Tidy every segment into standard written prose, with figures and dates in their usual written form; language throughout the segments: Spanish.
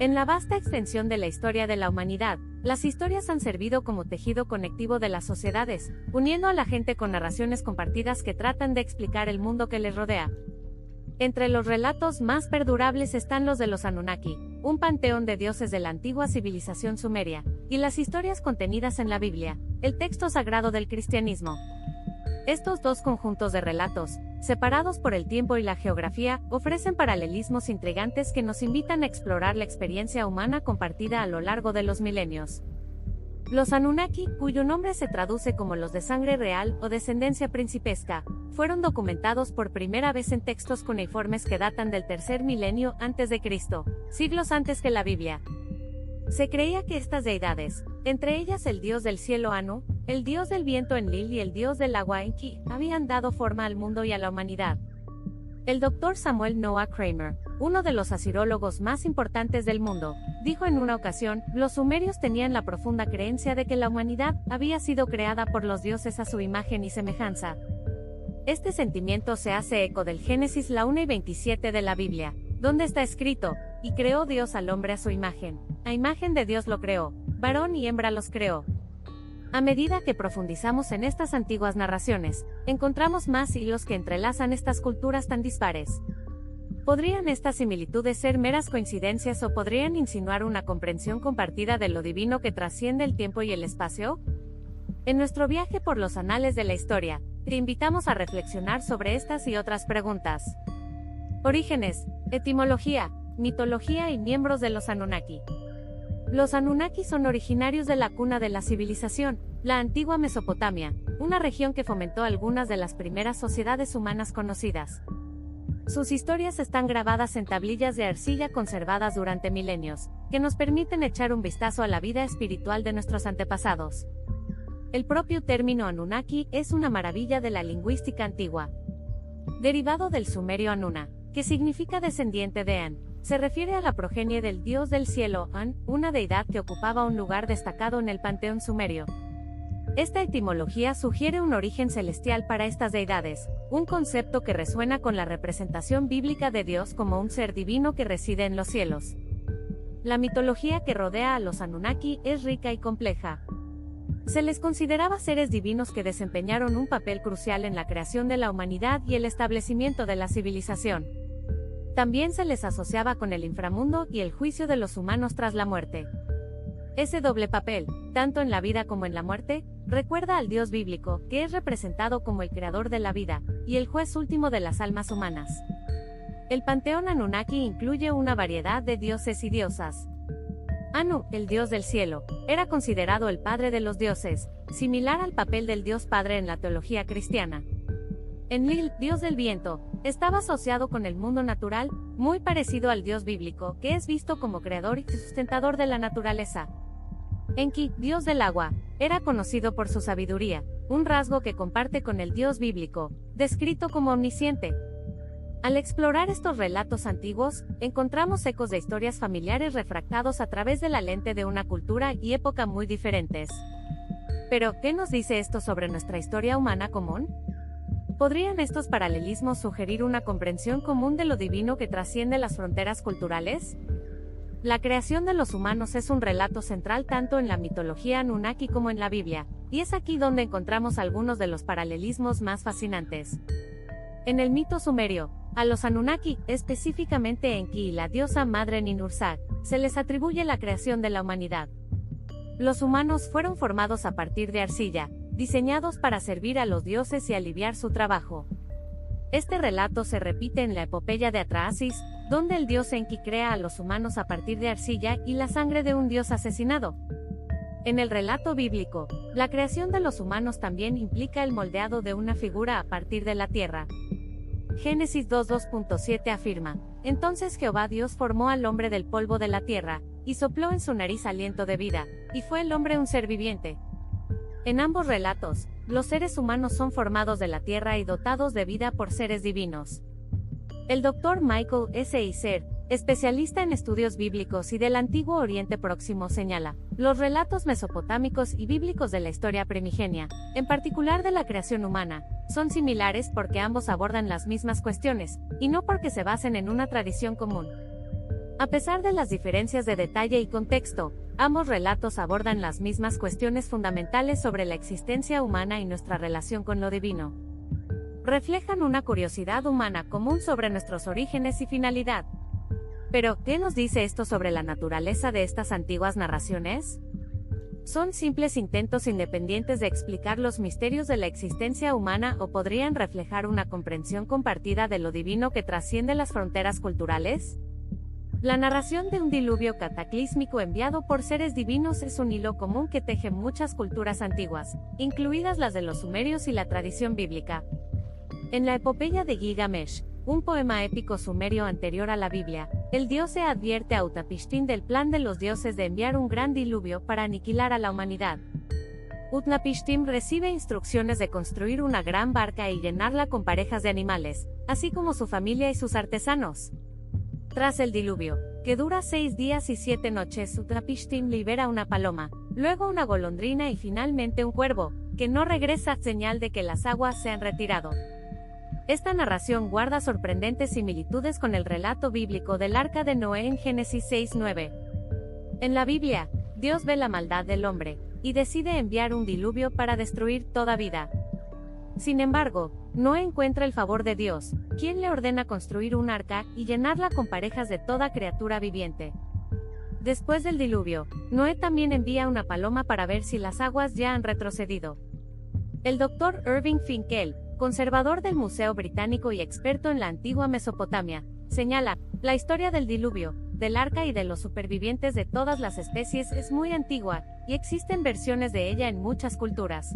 En la vasta extensión de la historia de la humanidad, las historias han servido como tejido conectivo de las sociedades, uniendo a la gente con narraciones compartidas que tratan de explicar el mundo que les rodea. Entre los relatos más perdurables están los de los Anunnaki, un panteón de dioses de la antigua civilización sumeria, y las historias contenidas en la Biblia, el texto sagrado del cristianismo. Estos dos conjuntos de relatos, separados por el tiempo y la geografía, ofrecen paralelismos intrigantes que nos invitan a explorar la experiencia humana compartida a lo largo de los milenios. Los Anunnaki, cuyo nombre se traduce como los de sangre real o descendencia principesca, fueron documentados por primera vez en textos cuneiformes que datan del tercer milenio antes de Cristo, siglos antes que la Biblia. Se creía que estas deidades, entre ellas el dios del cielo Anu, el dios del viento Enlil y el dios del agua Enki, habían dado forma al mundo y a la humanidad. El Dr. Samuel Noah Kramer, uno de los asirólogos más importantes del mundo, dijo en una ocasión, los sumerios tenían la profunda creencia de que la humanidad había sido creada por los dioses a su imagen y semejanza. Este sentimiento se hace eco del Génesis la 1:27 de la Biblia, donde está escrito, y creó Dios al hombre a su imagen, a imagen de Dios lo creó, varón y hembra los creó. A medida que profundizamos en estas antiguas narraciones, encontramos más hilos que entrelazan estas culturas tan dispares. ¿Podrían estas similitudes ser meras coincidencias o podrían insinuar una comprensión compartida de lo divino que trasciende el tiempo y el espacio? En nuestro viaje por los anales de la historia, te invitamos a reflexionar sobre estas y otras preguntas. Orígenes, etimología, mitología y miembros de los Anunnaki. Los Anunnaki son originarios de la cuna de la civilización, la antigua Mesopotamia, una región que fomentó algunas de las primeras sociedades humanas conocidas. Sus historias están grabadas en tablillas de arcilla conservadas durante milenios, que nos permiten echar un vistazo a la vida espiritual de nuestros antepasados. El propio término Anunnaki es una maravilla de la lingüística antigua. Derivado del sumerio Anuna, que significa descendiente de An, se refiere a la progenie del dios del cielo, An, una deidad que ocupaba un lugar destacado en el panteón sumerio. Esta etimología sugiere un origen celestial para estas deidades, un concepto que resuena con la representación bíblica de Dios como un ser divino que reside en los cielos. La mitología que rodea a los Anunnaki es rica y compleja. Se les consideraba seres divinos que desempeñaron un papel crucial en la creación de la humanidad y el establecimiento de la civilización. También se les asociaba con el inframundo y el juicio de los humanos tras la muerte. Ese doble papel, tanto en la vida como en la muerte, recuerda al Dios bíblico, que es representado como el creador de la vida, y el juez último de las almas humanas. El panteón Anunnaki incluye una variedad de dioses y diosas. Anu, el dios del cielo, era considerado el padre de los dioses, similar al papel del dios padre en la teología cristiana. Enlil, dios del viento, estaba asociado con el mundo natural, muy parecido al dios bíblico, que es visto como creador y sustentador de la naturaleza. Enki, dios del agua, era conocido por su sabiduría, un rasgo que comparte con el dios bíblico, descrito como omnisciente. Al explorar estos relatos antiguos, encontramos ecos de historias familiares refractados a través de la lente de una cultura y época muy diferentes. Pero, ¿qué nos dice esto sobre nuestra historia humana común? ¿Podrían estos paralelismos sugerir una comprensión común de lo divino que trasciende las fronteras culturales? La creación de los humanos es un relato central tanto en la mitología Anunnaki como en la Biblia, y es aquí donde encontramos algunos de los paralelismos más fascinantes. En el mito sumerio, a los Anunnaki, específicamente Enki y la diosa madre Ninhursag, se les atribuye la creación de la humanidad. Los humanos fueron formados a partir de arcilla, diseñados para servir a los dioses y aliviar su trabajo. Este relato se repite en la epopeya de Atrahasis, donde el dios Enki crea a los humanos a partir de arcilla y la sangre de un dios asesinado. En el relato bíblico, la creación de los humanos también implica el moldeado de una figura a partir de la tierra. Génesis 2:2.7 afirma, entonces Jehová Dios formó al hombre del polvo de la tierra, y sopló en su nariz aliento de vida, y fue el hombre un ser viviente. En ambos relatos, los seres humanos son formados de la tierra y dotados de vida por seres divinos. El Dr. Michael S. Iser, especialista en estudios bíblicos y del Antiguo Oriente Próximo, señala, los relatos mesopotámicos y bíblicos de la historia primigenia, en particular de la creación humana, son similares porque ambos abordan las mismas cuestiones, y no porque se basen en una tradición común. A pesar de las diferencias de detalle y contexto, ambos relatos abordan las mismas cuestiones fundamentales sobre la existencia humana y nuestra relación con lo divino. Reflejan una curiosidad humana común sobre nuestros orígenes y finalidad. Pero, ¿qué nos dice esto sobre la naturaleza de estas antiguas narraciones? ¿Son simples intentos independientes de explicar los misterios de la existencia humana o podrían reflejar una comprensión compartida de lo divino que trasciende las fronteras culturales? La narración de un diluvio cataclísmico enviado por seres divinos es un hilo común que teje muchas culturas antiguas, incluidas las de los sumerios y la tradición bíblica. En la epopeya de Gilgamesh, un poema épico sumerio anterior a la Biblia, el dios se advierte a Utnapishtim del plan de los dioses de enviar un gran diluvio para aniquilar a la humanidad. Utnapishtim recibe instrucciones de construir una gran barca y llenarla con parejas de animales, así como su familia y sus artesanos. Tras el diluvio, que dura 6 días y 7 noches, Utnapishtim libera una paloma, luego una golondrina y finalmente un cuervo, que no regresa, señal de que las aguas se han retirado. Esta narración guarda sorprendentes similitudes con el relato bíblico del Arca de Noé en Génesis 6:9. En la Biblia, Dios ve la maldad del hombre, y decide enviar un diluvio para destruir toda vida. Sin embargo, Noé encuentra el favor de Dios, quien le ordena construir un arca y llenarla con parejas de toda criatura viviente. Después del diluvio, Noé también envía una paloma para ver si las aguas ya han retrocedido. El Dr. Irving Finkel, conservador del Museo Británico y experto en la antigua Mesopotamia, señala, la historia del diluvio, del arca y de los supervivientes de todas las especies es muy antigua, y existen versiones de ella en muchas culturas.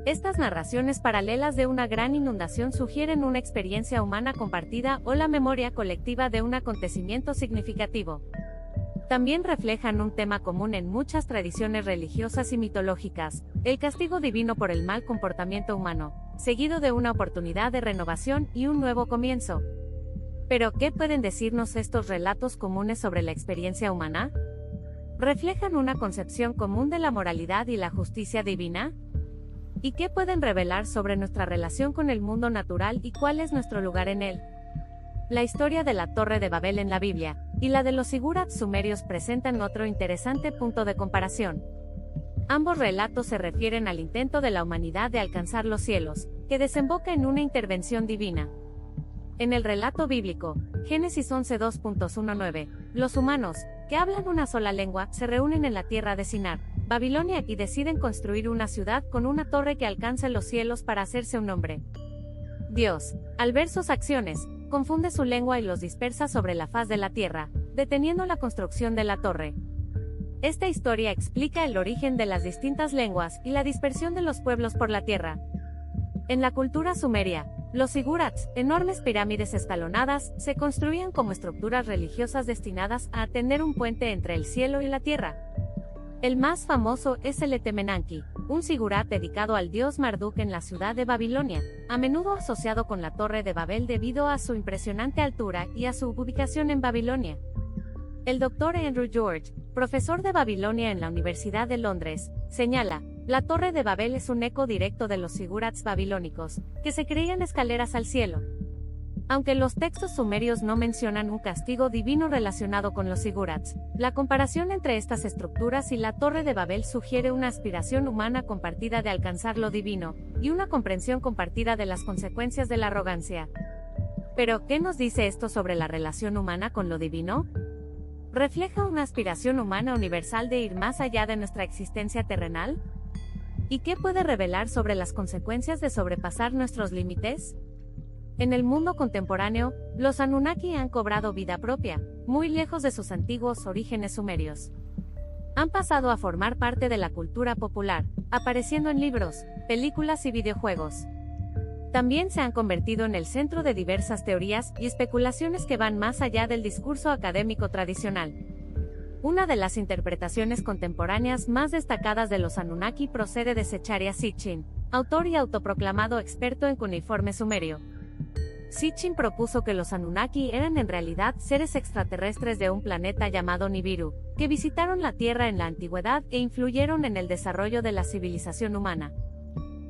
Estas narraciones paralelas de una gran inundación sugieren una experiencia humana compartida o la memoria colectiva de un acontecimiento significativo. También reflejan un tema común en muchas tradiciones religiosas y mitológicas, el castigo divino por el mal comportamiento humano, seguido de una oportunidad de renovación y un nuevo comienzo. Pero, ¿qué pueden decirnos estos relatos comunes sobre la experiencia humana? ¿Reflejan una concepción común de la moralidad y la justicia divina? ¿Y qué pueden revelar sobre nuestra relación con el mundo natural y cuál es nuestro lugar en él? La historia de la Torre de Babel en la Biblia, y la de los zigurats sumerios presentan otro interesante punto de comparación. Ambos relatos se refieren al intento de la humanidad de alcanzar los cielos, que desemboca en una intervención divina. En el relato bíblico, Génesis 11:2.19, los humanos, que hablan una sola lengua, se reúnen en la tierra de Sinar, Babilonia, y deciden construir una ciudad con una torre que alcance los cielos para hacerse un nombre. Dios, al ver sus acciones, confunde su lengua y los dispersa sobre la faz de la tierra, deteniendo la construcción de la torre. Esta historia explica el origen de las distintas lenguas y la dispersión de los pueblos por la tierra. En la cultura sumeria, los zigurats, enormes pirámides escalonadas, se construían como estructuras religiosas destinadas a atender un puente entre el cielo y la tierra. El más famoso es el Etemenanki, un zigurat dedicado al dios Marduk en la ciudad de Babilonia, a menudo asociado con la Torre de Babel debido a su impresionante altura y a su ubicación en Babilonia. El Dr. Andrew George, profesor de Babilonia en la Universidad de Londres, señala, la Torre de Babel es un eco directo de los zigurats babilónicos, que se creían escaleras al cielo. Aunque los textos sumerios no mencionan un castigo divino relacionado con los zigurats, la comparación entre estas estructuras y la Torre de Babel sugiere una aspiración humana compartida de alcanzar lo divino, y una comprensión compartida de las consecuencias de la arrogancia. Pero, ¿qué nos dice esto sobre la relación humana con lo divino? ¿Refleja una aspiración humana universal de ir más allá de nuestra existencia terrenal? ¿Y qué puede revelar sobre las consecuencias de sobrepasar nuestros límites? En el mundo contemporáneo, los Anunnaki han cobrado vida propia, muy lejos de sus antiguos orígenes sumerios. Han pasado a formar parte de la cultura popular, apareciendo en libros, películas y videojuegos. También se han convertido en el centro de diversas teorías y especulaciones que van más allá del discurso académico tradicional. Una de las interpretaciones contemporáneas más destacadas de los Anunnaki procede de Zecharia Sitchin, autor y autoproclamado experto en cuneiforme sumerio. Sitchin propuso que los Anunnaki eran en realidad seres extraterrestres de un planeta llamado Nibiru, que visitaron la Tierra en la antigüedad e influyeron en el desarrollo de la civilización humana.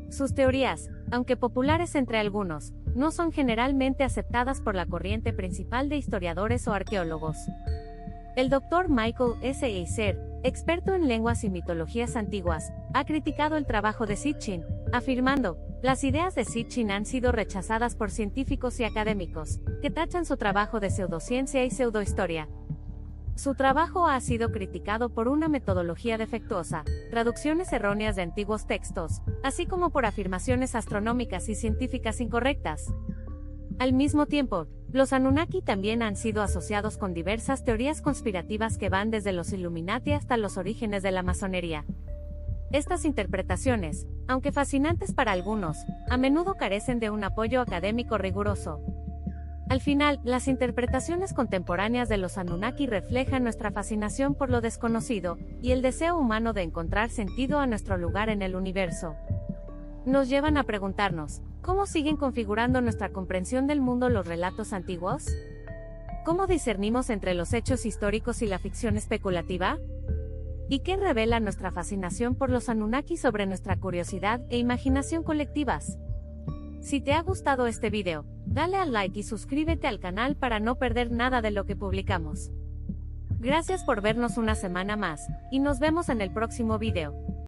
Sus teorías, aunque populares entre algunos, no son generalmente aceptadas por la corriente principal de historiadores o arqueólogos. El Dr. Michael S. Eisser, experto en lenguas y mitologías antiguas, ha criticado el trabajo de Sitchin, afirmando: las ideas de Sitchin han sido rechazadas por científicos y académicos, que tachan su trabajo de pseudociencia y pseudohistoria. Su trabajo ha sido criticado por una metodología defectuosa, traducciones erróneas de antiguos textos, así como por afirmaciones astronómicas y científicas incorrectas. Al mismo tiempo, los Anunnaki también han sido asociados con diversas teorías conspirativas que van desde los Illuminati hasta los orígenes de la masonería. Estas interpretaciones, aunque fascinantes para algunos, a menudo carecen de un apoyo académico riguroso. Al final, las interpretaciones contemporáneas de los Anunnaki reflejan nuestra fascinación por lo desconocido, y el deseo humano de encontrar sentido a nuestro lugar en el universo. Nos llevan a preguntarnos: ¿cómo siguen configurando nuestra comprensión del mundo los relatos antiguos? ¿Cómo discernimos entre los hechos históricos y la ficción especulativa? ¿Y qué revela nuestra fascinación por los Anunnaki sobre nuestra curiosidad e imaginación colectivas? Si te ha gustado este video, dale al like y suscríbete al canal para no perder nada de lo que publicamos. Gracias por vernos una semana más, y nos vemos en el próximo video.